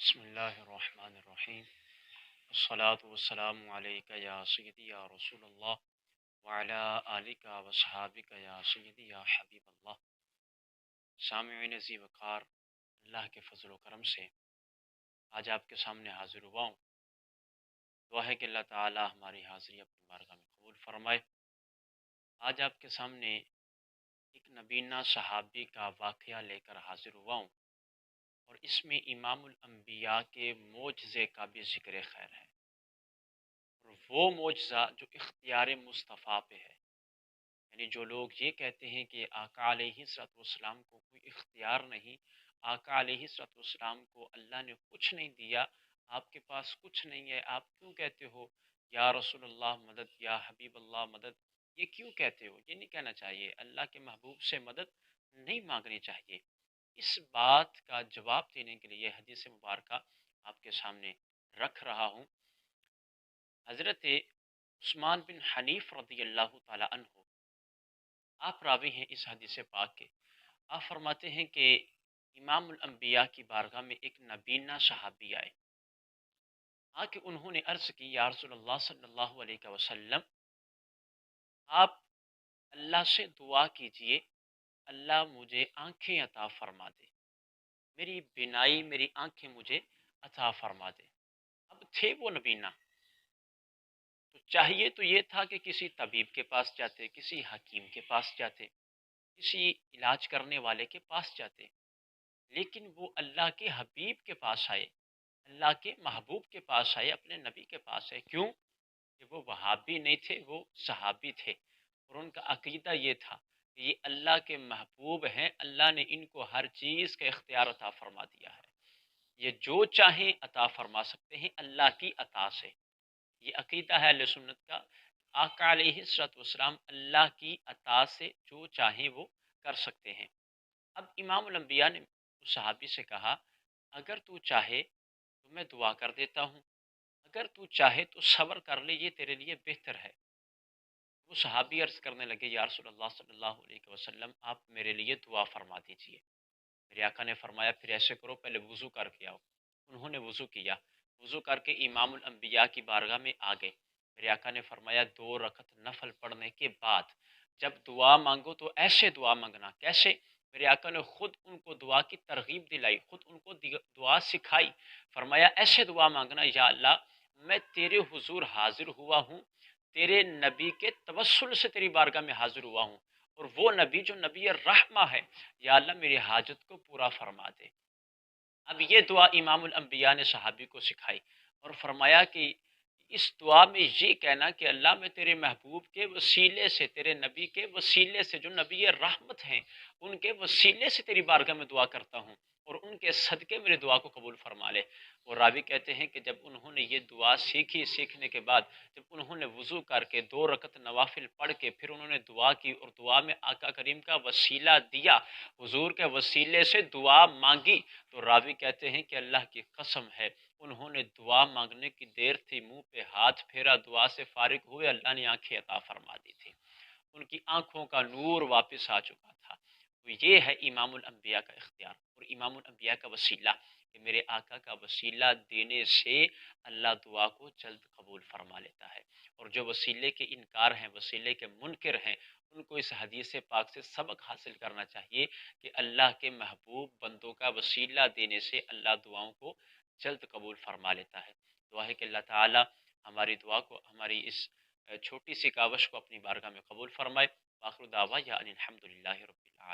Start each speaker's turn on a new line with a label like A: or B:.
A: بسم اللہ الرحمن الرحیم الصلاة والسلام علیکہ یا سیدی یا رسول اللہ وعلا آلکہ وصحابکہ یا سیدی یا حبیب اللہ۔ سامعین ذی وقار، اللہ کے فضل و کرم سے آج آپ کے سامنے حاضر ہوا ہوں۔ دعا ہے کہ اللہ تعالی ہماری حاضری اپنی بارگاہ میں قبول فرمائے۔ آج آپ کے سامنے ایک نبینا صحابی کا واقعہ لے کر حاضر ہوا ہوں، اور اس میں امام الانبیاء کے معجزے کا بھی ذکر خیر ہے، اور وہ معجزہ جو اختیار مصطفیٰ پہ ہے۔ یعنی جو لوگ یہ کہتے ہیں کہ آقا علیہ الصلوۃ والسلام کو کوئی اختیار نہیں، آقا علیہ الصلوۃ والسلام کو اللہ نے کچھ نہیں دیا، آپ کے پاس کچھ نہیں ہے، آپ کیوں کہتے ہو یا رسول اللہ مدد، یا حبیب اللہ مدد؟ یہ کیوں کہتے ہو؟ یہ نہیں کہنا چاہیے۔ اللہ کے محبوب سے مدد نہیں مانگنی چاہیے۔ اس بات کا جواب دینے کے لیے حدیث مبارکہ آپ کے سامنے رکھ رہا ہوں۔ حضرت عثمان بن حنیف رضی اللہ تعالی عنہ، آپ راوی ہیں اس حدیث پاک کے۔ آپ فرماتے ہیں کہ امام الانبیاء کی بارگاہ میں ایک نبینا صحابی آئے، کہ انہوں نے عرض کی یا رسول اللہ صلی اللہ علیہ وسلم، آپ اللہ سے دعا کیجئے اللہ مجھے آنکھیں عطا فرما دے، میری بینائی، میری آنکھیں مجھے عطا فرما دے۔ اب تھے وہ نبینا، تو چاہیے تو یہ تھا کہ کسی طبیب کے پاس جاتے، کسی حکیم کے پاس جاتے، کسی علاج کرنے والے کے پاس جاتے، لیکن وہ اللہ کے حبیب کے پاس آئے، اللہ کے محبوب کے پاس آئے، اپنے نبی کے پاس آئے۔ کیوں؟ کہ وہ وہابی نہیں تھے، وہ صحابی تھے، اور ان کا عقیدہ یہ تھا کہ یہ اللہ کے محبوب ہیں، اللہ نے ان کو ہر چیز کا اختیار عطا فرما دیا ہے، یہ جو چاہیں عطا فرما سکتے ہیں اللہ کی عطا سے۔ یہ عقیدہ ہے اہل سنت کا، آقا علیہ الصلوۃ والسلام اللہ کی عطا سے جو چاہیں وہ کر سکتے ہیں۔ اب امام الانبیاء نے اس صحابی سے کہا، اگر تو چاہے تو میں دعا کر دیتا ہوں، اگر تو چاہے تو صبر کر لے، یہ تیرے لیے بہتر ہے۔ وہ صحابی عرض کرنے لگے یا رسول اللہ صلی اللہ علیہ وسلم، آپ میرے لیے دعا فرما دیجئے۔ میرے آقا نے فرمایا پھر ایسے کرو، پہلے وضو کر کے آؤ۔ انہوں نے وضو کیا، وضو کر کے امام الانبیاء کی بارگاہ میں آ گئے۔ میرے آقا نے فرمایا 2 رکعت نفل پڑھنے کے بعد جب دعا مانگو تو ایسے دعا مانگنا۔ کیسے؟ میرے آقا نے خود ان کو دعا کی ترغیب دلائی، خود ان کو دعا سکھائی۔ فرمایا ایسے دعا مانگنا، یا اللہ میں تیرے حضور حاضر ہوا ہوں، تیرے نبی کے توسل سے تیری بارگاہ میں حاضر ہوا ہوں، اور وہ نبی جو نبی رحمہ ہے، یا اللہ میری حاجت کو پورا فرما دے۔ اب یہ دعا امام الانبیاء نے صحابی کو سکھائی، اور فرمایا کہ اس دعا میں یہ کہنا کہ اللہ میں تیرے محبوب کے وسیلے سے، تیرے نبی کے وسیلے سے، جو نبی رحمت ہیں ان کے وسیلے سے تیری بارگاہ میں دعا کرتا ہوں، اور ان کے صدقے میرے دعا کو قبول فرما لے۔ اور راوی کہتے ہیں کہ جب انہوں نے یہ دعا سیکھی، سیکھنے کے بعد جب انہوں نے وضو کر کے 2 رکعت نوافل پڑھ کے پھر انہوں نے دعا کی، اور دعا میں آقا کریم کا وسیلہ دیا، حضور کے وسیلے سے دعا مانگی، تو راوی کہتے ہیں کہ اللہ کی قسم ہے انہوں نے دعا مانگنے کی دیر تھی، منہ پہ ہاتھ پھیرا، دعا سے فارغ ہوئے، اللہ نے آنکھیں عطا فرما دی تھی، ان کی آنکھوں کا نور واپس آ چکا تھا۔ تو یہ ہے امام الانبیاء کا اختیار اور امام الانبیاء کا وسیلہ، کہ میرے آقا کا وسیلہ دینے سے اللہ دعا کو جلد قبول فرما لیتا ہے۔ اور جو وسیلے کے انکار ہیں، وسیلے کے منکر ہیں، ان کو اس حدیث پاک سے سبق حاصل کرنا چاہیے کہ اللہ کے محبوب بندوں کا وسیلہ دینے سے اللہ دعاؤں کو جلد قبول فرما لیتا ہے۔ دعا ہے کہ اللہ تعالی ہماری دعا کو، ہماری اس چھوٹی سی کاوش کو اپنی بارگاہ میں قبول فرمائے۔ آخر دعوا یا ان الحمد للہ رب العالمین۔